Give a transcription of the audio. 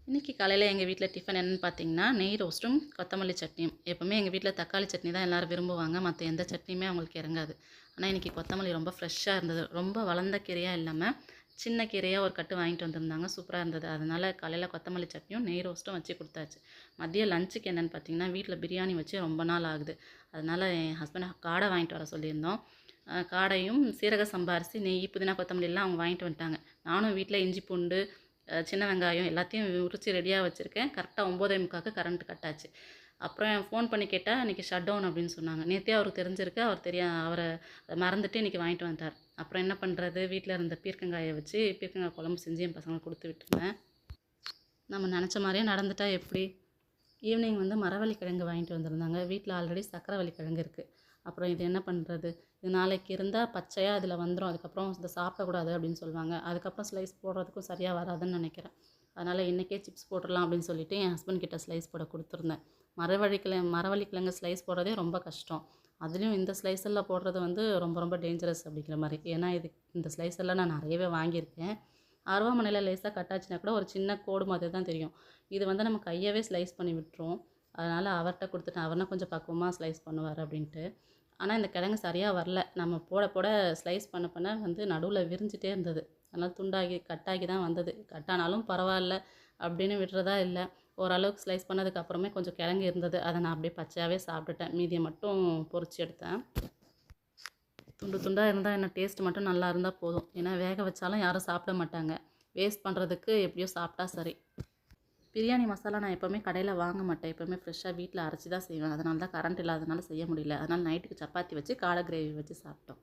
இன்றைக்கி காலையில் எங்கள் வீட்டில் டிஃபன் என்னென்னு பார்த்தீங்கன்னா, நெய் ரோஸ்ட்டும் கொத்தமல்லி சட்னியும். எப்போவுமே எங்கள் வீட்டில் தக்காளி சட்னி தான் எல்லோரும் விரும்புவாங்க. மற்ற எந்த சட்னியுமே அவங்களுக்கு இறங்காது. ஆனால் இன்றைக்கி கொத்தமல்லி ரொம்ப ஃப்ரெஷ்ஷாக இருந்தது. ரொம்ப வளர்ந்த கீரையாக இல்லாமல் சின்ன கீரையாக ஒரு கட்டு வாங்கிட்டு வந்திருந்தாங்க. சூப்பராக இருந்தது. அதனால் காலையில் கொத்தமல்லி சட்னியும் நெய் ரோஸ்ட்டும் வச்சு கொடுத்தாச்சு. மதியம் லஞ்சுக்கு என்னென்னு பார்த்தீங்கன்னா, வீட்டில் பிரியாணி வச்சு ரொம்ப நாள் ஆகுது. அதனால் என் ஹஸ்பண்டை காடை வாங்கிட்டு வர சொல்லியிருந்தோம். காடையும் சீரக சம்பா அரிசி, நெய், புதினா, கொத்தமல்லிலாம் அவங்க வாங்கிட்டு வந்துட்டாங்க. நானும் வீட்டில் இஞ்சி பூண்டு சின்ன வெங்காயம் எல்லாத்தையும் உரித்து ரெடியாக வச்சுருக்கேன். கரெக்டாக 9:45க்கு கரண்ட் கட் ஆச்சு. அப்புறம் ஃபோன் பண்ணி கேட்டால் இன்றைக்கி ஷட் டவுன் அப்படின்னு சொன்னாங்க. நேற்றே அவருக்கு தெரிஞ்சிருக்கு. அவரை மறந்துட்டு இன்றைக்கி வாங்கிட்டு வந்துட்டார். அப்புறம் என்ன பண்ணுறது, வீட்டில் இருந்த பீர்க்கங்காயை வச்சு பீர்க்கங்காய் குழம்பு செஞ்சு என் பசங்களுக்கு கொடுத்து விட்டுருந்தேன். நம்ம நினச்ச மாதிரியே நடந்துட்டா எப்படி? ஈவினிங் மரவள்ளி கிழங்கு வாங்கிட்டு வந்திருந்தாங்க. வீட்டில் ஆல்ரெடி சக்கரவள்ளி கிழங்கு இருக்குது. அப்புறம் இது என்ன பண்ணுறது, இது நாளைக்கு இருந்தால் பச்சையாக இதில் வந்துடும். அதுக்கப்புறம் இதை சாப்பிடக்கூடாது அப்படின்னு சொல்லுவாங்க. அதுக்கப்புறம் ஸ்லைஸ் போடுறதுக்கும் சரியாக வராதுன்னு நினைக்கிறேன். அதனால் இன்றைக்கே சிப்ஸ் போட்டுடலாம் அப்படின்னு சொல்லிட்டு என் ஹஸ்பண்ட் கிட்ட ஸ்லைஸ் போட கொடுத்துருந்தேன். மரவள்ளி கிழங்கு ஸ்லைஸ் போடுறதே ரொம்ப கஷ்டம். அதுலேயும் இந்த ஸ்லைஸெல்லாம் போடுறது ரொம்ப ரொம்ப டேஞ்சரஸ் அப்படிங்கிற மாதிரி. ஏன்னா இந்த ஸ்லைஸ் எல்லாம் நான் நிறையவே வாங்கியிருக்கேன். அருவாமனையில் லேசாக கட்டாச்சுன்னா கூட ஒரு சின்ன கோடு மாதிரி தான் தெரியும். இது நம்ம கையவே ஸ்லைஸ் பண்ணி விட்டுரும். அதனால் அவர்கிட்ட கொடுத்துட்டேன். அவர்னா கொஞ்சம் பக்குவமாக ஸ்லைஸ் பண்ணுவார் அப்படின்ட்டு. ஆனால் இந்த கிழங்கு சரியாக வரல. நம்ம போட போட ஸ்லைஸ் பண்ண பண்ண நடுவில் விரிஞ்சிட்டே இருந்தது. அதனால் துண்டாகி கட்டாகி தான் வந்தது. கட்டானாலும் பரவாயில்ல அப்படின்னு விடுறதா இல்லை. ஓரளவுக்கு ஸ்லைஸ் பண்ணதுக்கப்புறமே கொஞ்சம் கிழங்கு இருந்தது. அதை நான் அப்படியே பச்சையாகவே சாப்பிட்டுட்டேன். மீதியை மட்டும் பொரிச்சு எடுத்தேன். துண்டு துண்டாக இருந்தால் என்ன, டேஸ்ட் மட்டும் நல்லா இருந்தால் போதும். ஏன்னா வேக வச்சாலும் யாரும் சாப்பிட மாட்டாங்க. வேஸ்ட் பண்ணுறதுக்கு எப்படியோ சாப்பிட்டா சரி. பிரியாணி மசாலா நான் எப்போவுமே கடையில் வாங்க மாட்டேன். எப்போவுமே ஃப்ரெஷ்ஷாக வீட்டில் அரைச்சி தான் செய்வேன். அதனால தான் கரண்ட் இல்லாதனால செய்ய முடியல. அதனால் நைட்டுக்கு சப்பாத்தி வச்சு காடை கிரேவி வச்சு சாப்பிட்டோம்.